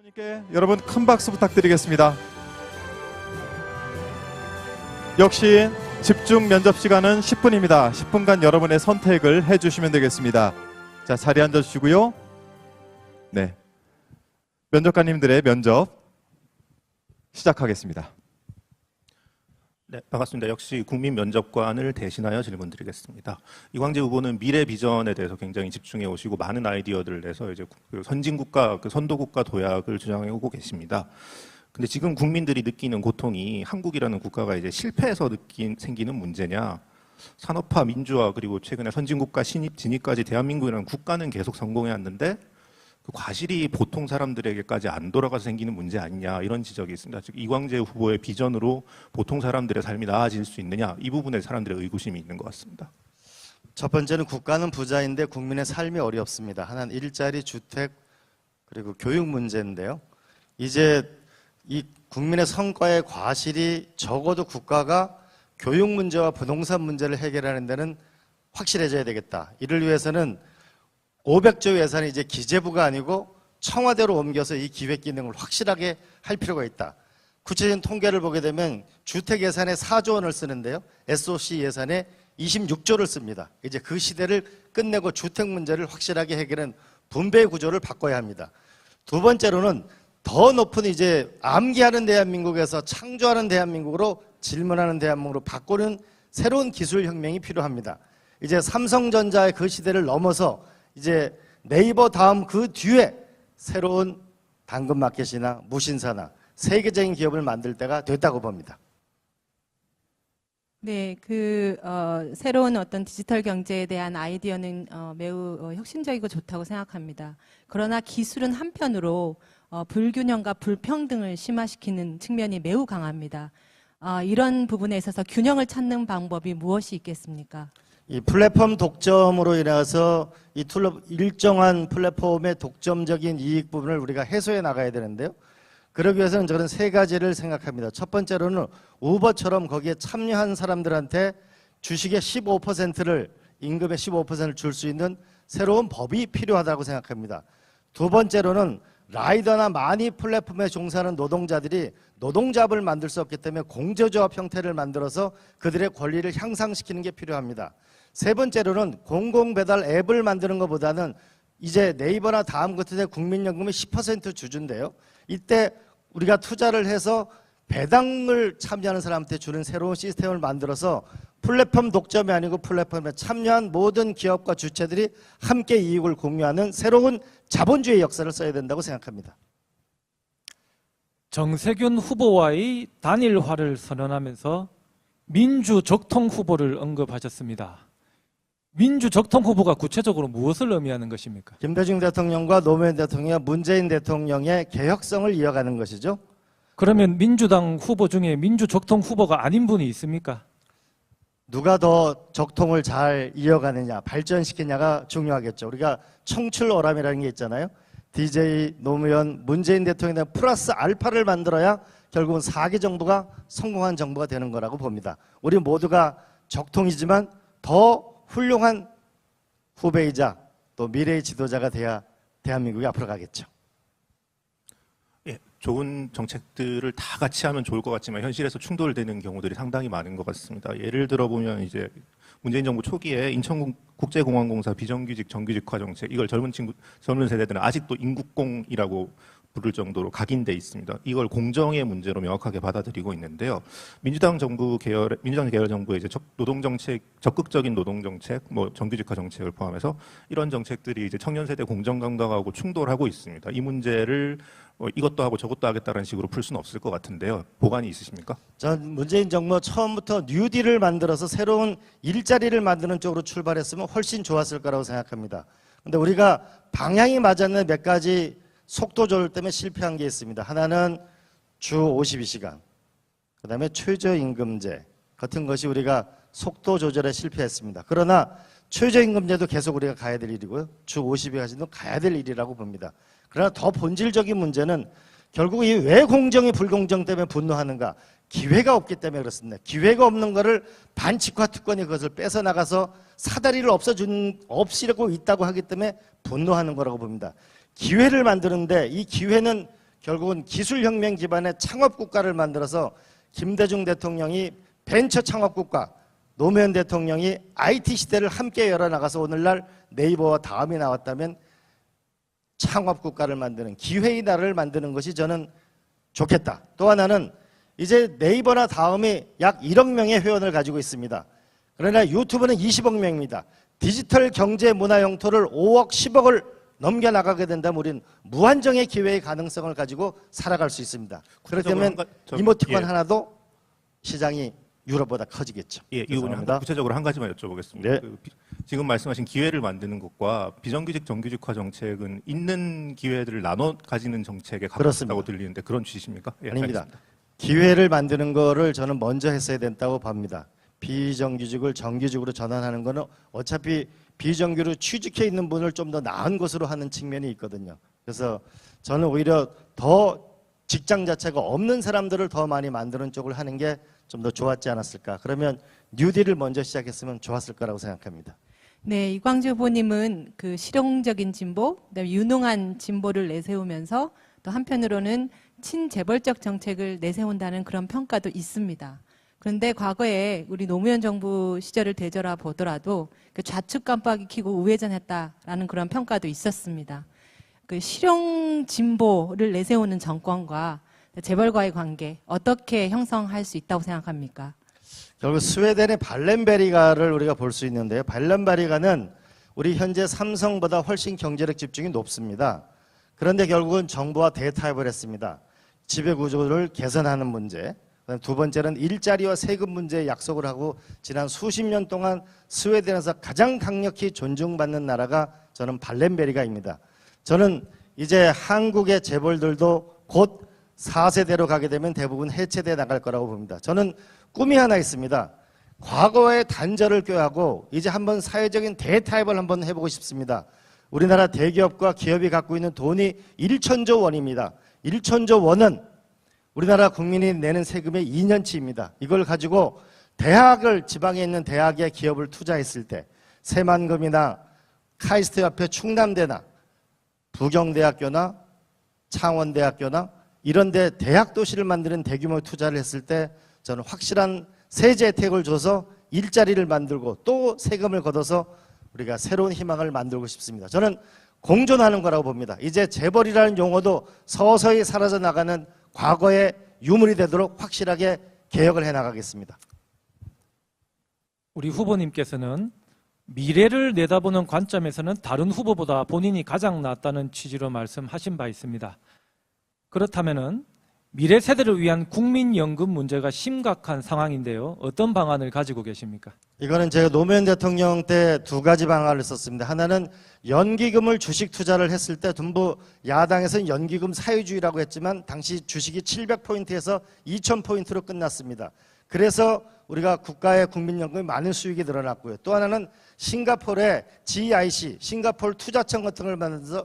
분께 여러분 큰 박수 부탁드리겠습니다. 역시 집중 면접 시간은 10분입니다. 10분간 여러분의 선택을 해주시면 되겠습니다. 자, 자리에 앉아주시고요. 네, 면접관님들의 면접 시작하겠습니다. 네, 반갑습니다. 역시 국민면접관을 대신하여 질문드리겠습니다. 이광재 후보는 미래 비전에 대해서 굉장히 집중해 오시고 많은 아이디어들을 내서 이제 그 선진국가, 그 선도국가 도약을 주장해 오고 계십니다. 근데 지금 국민들이 느끼는 고통이 한국이라는 국가가 이제 실패해서 생기는 문제냐, 산업화, 민주화, 그리고 최근에 선진국가 신입, 진입까지 대한민국이라는 국가는 계속 성공해 왔는데 그 과실이 보통 사람들에게까지 안 돌아가서 생기는 문제 아니냐, 이런 지적이 있습니다. 즉 이광재 후보의 비전으로 보통 사람들의 삶이 나아질 수 있느냐, 이 부분에 사람들의 의구심이 있는 것 같습니다. 첫 번째는 국가는 부자인데 국민의 삶이 어렵습니다. 하나는 일자리, 주택, 그리고 교육 문제인데요. 이제 이 국민의 성과의 과실이 적어도 국가가 교육 문제와 부동산 문제를 해결하는 데는 확실해져야 되겠다. 이를 위해서는 500조 예산이 이제 기재부가 아니고 청와대로 옮겨서 이 기획 기능을 확실하게 할 필요가 있다. 구체적인 통계를 보게 되면 주택 예산에 4조 원을 쓰는데요. SOC 예산에 26조를 씁니다. 이제 그 시대를 끝내고 주택 문제를 확실하게 해결하는 분배 구조를 바꿔야 합니다. 두 번째로는 더 높은 이제 암기하는 대한민국에서 창조하는 대한민국으로 질문하는 대한민국으로 바꾸는 새로운 기술 혁명이 필요합니다. 이제 삼성전자의 그 시대를 넘어서 이제 네이버 다음 그 뒤에 새로운 당근마켓이나 무신사나 세계적인 기업을 만들 때가 됐다고 봅니다. 네, 새로운 어떤 디지털 경제에 대한 아이디어는 매우 혁신적이고 좋다고 생각합니다. 그러나 기술은 한편으로 불균형과 불평등을 심화시키는 측면이 매우 강합니다. 이런 부분에 있어서 균형을 찾는 방법이 무엇이 있겠습니까? 이 플랫폼 독점으로 인해서 일정한 플랫폼의 독점적인 이익 부분을 우리가 해소해 나가야 되는데요. 그러기 위해서는 저는 세 가지를 생각합니다. 첫 번째로는 우버처럼 거기에 참여한 사람들한테 주식의 15%를, 임금의 15%를 줄 수 있는 새로운 법이 필요하다고 생각합니다. 두 번째로는 라이더나 많이 플랫폼에 종사하는 노동자들이 노동잡을 만들 수 없기 때문에 공제조합 형태를 만들어서 그들의 권리를 향상시키는 게 필요합니다. 세 번째로는 공공배달 앱을 만드는 것보다는 이제 네이버나 다음 같은 데 국민연금이 10% 주준대요. 이때 우리가 투자를 해서 배당을 참여하는 사람한테 주는 새로운 시스템을 만들어서 플랫폼 독점이 아니고 플랫폼에 참여한 모든 기업과 주체들이 함께 이익을 공유하는 새로운 자본주의 역사를 써야 된다고 생각합니다. 정세균 후보와의 단일화를 선언하면서 민주적통 후보를 언급하셨습니다. 민주적통 후보가 구체적으로 무엇을 의미하는 것입니까? 김대중 대통령과 노무현 대통령, 문재인 대통령의 개혁성을 이어가는 것이죠. 그러면 민주당 후보 중에 민주적통 후보가 아닌 분이 있습니까? 누가 더 적통을 잘 이어가느냐, 발전시키냐가 중요하겠죠. 우리가 청출어람이라는 게 있잖아요. DJ, 노무현, 문재인 대통령에 플러스 알파를 만들어야 결국은 4기 정부가 성공한 정부가 되는 거라고 봅니다. 우리 모두가 적통이지만 더 훌륭한 후배이자 또 미래의 지도자가 돼야 대한민국이 앞으로 가겠죠. 예, 좋은 정책들을 다 같이 하면 좋을 것 같지만 현실에서 충돌되는 경우들이 상당히 많은 것 같습니다. 예를 들어보면 이제 문재인 정부 초기에 인천국제공항공사 비정규직 정규직화 정책, 이걸 젊은 세대들은 아직도 인국공이라고 부를 정도로 각인돼 있습니다. 이걸 공정의 문제로 명확하게 받아들이고 있는데요. 민주당 계열 정부의 이제 적극적인 노동 정책, 정규직화 정책을 포함해서 이런 정책들이 이제 청년 세대 공정 감각하고 충돌하고 있습니다. 이 문제를 이것도 하고 저것도 하겠다는 식으로 풀 수는 없을 것 같은데요. 보관이 있으십니까? 전 문재인 정부 처음부터 뉴딜을 만들어서 새로운 일자리를 만드는 쪽으로 출발했으면 훨씬 좋았을 거라고 생각합니다. 근데 우리가 방향이 맞았는 몇 가지 속도 조절 때문에 실패한 게 있습니다. 하나는 주 52시간, 그 다음에 최저임금제 같은 것이 우리가 속도 조절에 실패했습니다. 그러나 최저임금제도 계속 우리가 가야 될 일이고요. 주 52시간도 가야 될 일이라고 봅니다. 그러나 더 본질적인 문제는 결국 이 왜 공정이 불공정 때문에 분노하는가? 기회가 없기 때문에 그렇습니다. 기회가 없는 거를 반칙화 특권이 그것을 뺏어나가서 사다리를 없애고 있다고 하기 때문에 분노하는 거라고 봅니다. 기회를 만드는데 이 기회는 결국은 기술혁명 기반의 창업국가를 만들어서 김대중 대통령이 벤처 창업국가, 노무현 대통령이 IT 시대를 함께 열어나가서 오늘날 네이버와 다음이 나왔다면 창업국가를 만드는 기회의 나라를 만드는 것이 저는 좋겠다. 또 하나는 이제 네이버나 다음이 약 1억 명의 회원을 가지고 있습니다. 그러나 유튜브는 20억 명입니다. 디지털 경제 문화 영토를 5억, 10억을 넘겨나가게 된다면 우리는 무한정의 기회의 가능성을 가지고 살아갈 수 있습니다. 그렇다면 이모티콘 예. 하나도 시장이 유럽보다 커지겠죠. 예, 이 부분을 죄송합니다. 구체적으로 한 가지만 여쭤보겠습니다. 네. 지금 말씀하신 기회를 만드는 것과 비정규직 정규직화 정책은 있는 기회들을 나눠 가지는 정책에 그렇습니다. 가깝다고 들리는데 그런 취지십니까? 예, 아닙니다. 알겠습니다. 기회를 만드는 거를 저는 먼저 했어야 된다고 봅니다. 비정규직을 정규직으로 전환하는 거는 어차피 비정규로 취직해 있는 분을 좀 더 나은 것으로 하는 측면이 있거든요. 그래서 저는 오히려 더 직장 자체가 없는 사람들을 더 많이 만드는 쪽을 하는 게 좀 더 좋았지 않았을까. 그러면 뉴딜을 먼저 시작했으면 좋았을 거라고 생각합니다. 네, 이광주 후보님은 그 실용적인 진보, 그다음에 유능한 진보를 내세우면서 또 한편으로는 친재벌적 정책을 내세운다는 그런 평가도 있습니다. 그런데 과거에 우리 노무현 정부 시절을 되돌아 보더라도 그 좌측 깜빡이 켜고 우회전했다라는 그런 평가도 있었습니다. 그 실용 진보를 내세우는 정권과 재벌과의 관계 어떻게 형성할 수 있다고 생각합니까? 결국 스웨덴의 발렌베리가를 우리가 볼 수 있는데요. 발렌베리가는 우리 현재 삼성보다 훨씬 경제력 집중이 높습니다. 그런데 결국은 정부와 대타협을 했습니다. 지배 구조를 개선하는 문제. 두 번째는 일자리와 세금 문제에 약속을 하고 지난 수십 년 동안 스웨덴에서 가장 강력히 존중받는 나라가 저는 발렌베리가입니다. 저는 이제 한국의 재벌들도 곧 4세대로 가게 되면 대부분 해체돼 나갈 거라고 봅니다. 저는 꿈이 하나 있습니다. 과거의 단절을 꾀하고 이제 한번 사회적인 대타협을 한번 해보고 싶습니다. 우리나라 대기업과 기업이 갖고 있는 돈이 1천조 원입니다. 1천조 원은 우리나라 국민이 내는 세금의 2년치입니다. 이걸 가지고 대학을 지방에 있는 대학에 기업을 투자했을 때 새만금이나 카이스트 옆에 충남대나 부경대학교나 창원대학교나 이런 데 대학 도시를 만드는 대규모 투자를 했을 때 저는 확실한 세제 혜택을 줘서 일자리를 만들고 또 세금을 걷어서 우리가 새로운 희망을 만들고 싶습니다. 저는 공존하는 거라고 봅니다. 이제 재벌이라는 용어도 서서히 사라져 나가는 과거의 유물이 되도록 확실하게 개혁을 해나가겠습니다. 우리 후보님께서는 미래를 내다보는 관점에서는 다른 후보보다 본인이 가장 낫다는 취지로 말씀하신 바 있습니다. 그렇다면은 미래 세대를 위한 국민연금 문제가 심각한 상황인데요. 어떤 방안을 가지고 계십니까? 이거는 제가 노무현 대통령 때 두 가지 방안을 썼습니다. 하나는 연기금을 주식 투자를 했을 때 전부 야당에서는 연기금 사회주의라고 했지만 당시 주식이 700포인트에서 2000포인트로 끝났습니다. 그래서 우리가 국가의 국민연금이 많은 수익이 늘어났고요. 또 하나는 싱가포르의 GIC, 싱가포르 투자청 같은 걸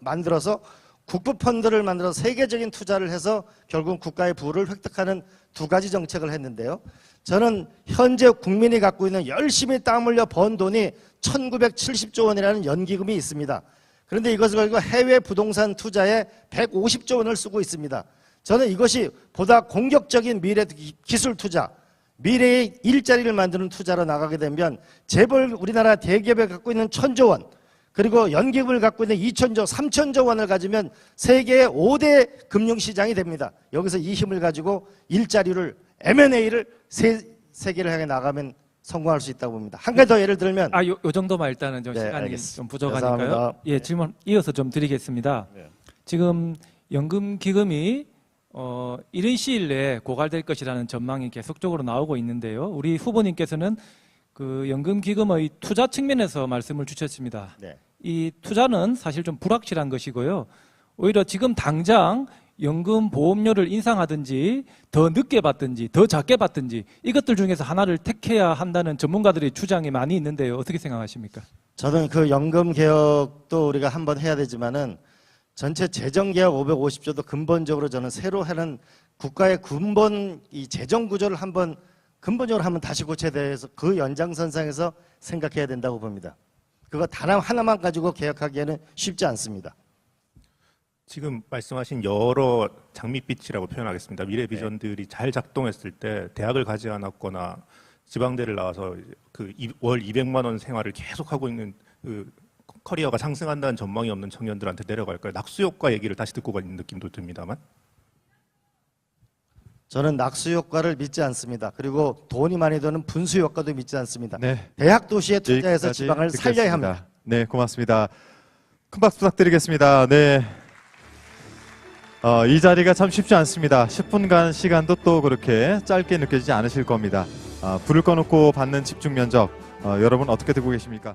만들어서 국부펀드를 만들어서 세계적인 투자를 해서 결국 국가의 부를 획득하는 두 가지 정책을 했는데요. 저는 현재 국민이 갖고 있는 열심히 땀 흘려 번 돈이 1970조 원이라는 연기금이 있습니다. 그런데 이것을 가지고 해외 부동산 투자에 150조 원을 쓰고 있습니다. 저는 이것이 보다 공격적인 미래 기술 투자, 미래의 일자리를 만드는 투자로 나가게 되면 재벌 우리나라 대기업에 갖고 있는 1000조 원, 그리고 연기금을 갖고 있는 2천조, 3천조 원을 가지면 세계의 5대 금융시장이 됩니다. 여기서 이 힘을 가지고 일자리를 M&A를 세계를 향해 나가면 성공할 수 있다고 봅니다. 한 가지 더 예를 들면 요 정도만 일단은 좀 네, 시간이 알겠습니다. 좀 부족하니까요. 죄송합니다. 예, 질문 이어서 좀 드리겠습니다. 네. 지금 연금기금이 이른 시일 내에 고갈될 것이라는 전망이 계속적으로 나오고 있는데요. 우리 후보님께서는 그 연금기금의 투자 측면에서 말씀을 주셨습니다. 네. 이 투자는 사실 좀 불확실한 것이고요. 오히려 지금 당장 연금 보험료를 인상하든지 더 늦게 받든지 더 작게 받든지 이것들 중에서 하나를 택해야 한다는 전문가들의 주장이 많이 있는데요. 어떻게 생각하십니까? 저는 그 연금 개혁도 우리가 한번 해야 되지만은 전체 재정 개혁 550조도 근본적으로 저는 새로 하는 국가의 근본 이 재정 구조를 한번 근본적으로 한번 다시 고쳐야 돼서 그 연장선상에서 생각해야 된다고 봅니다. 그거 단 하나만 가지고 개혁하기에는 쉽지 않습니다. 지금 말씀하신 여러 장밋빛이라고 표현하겠습니다. 미래 비전들이 잘 작동했을 때 대학을 가지 않았거나 지방대를 나와서 그 월 200만 원 생활을 계속하고 있는 그 커리어가 상승한다는 전망이 없는 청년들한테 내려갈까요? 낙수 효과 얘기를 다시 듣고 가는 느낌도 듭니다만. 저는 낙수 효과를 믿지 않습니다. 그리고 돈이 많이 드는 분수 효과도 믿지 않습니다. 네. 대학 도시에 투자해서 여기까지 지방을 살려야 듣겠습니다. 합니다. 네, 고맙습니다. 큰 박수 부탁드리겠습니다. 네. 이 자리가 참 쉽지 않습니다. 10분간 시간도 또 그렇게 짧게 느껴지지 않으실 겁니다. 불을 꺼놓고 받는 집중 면접, 여러분 어떻게 듣고 계십니까?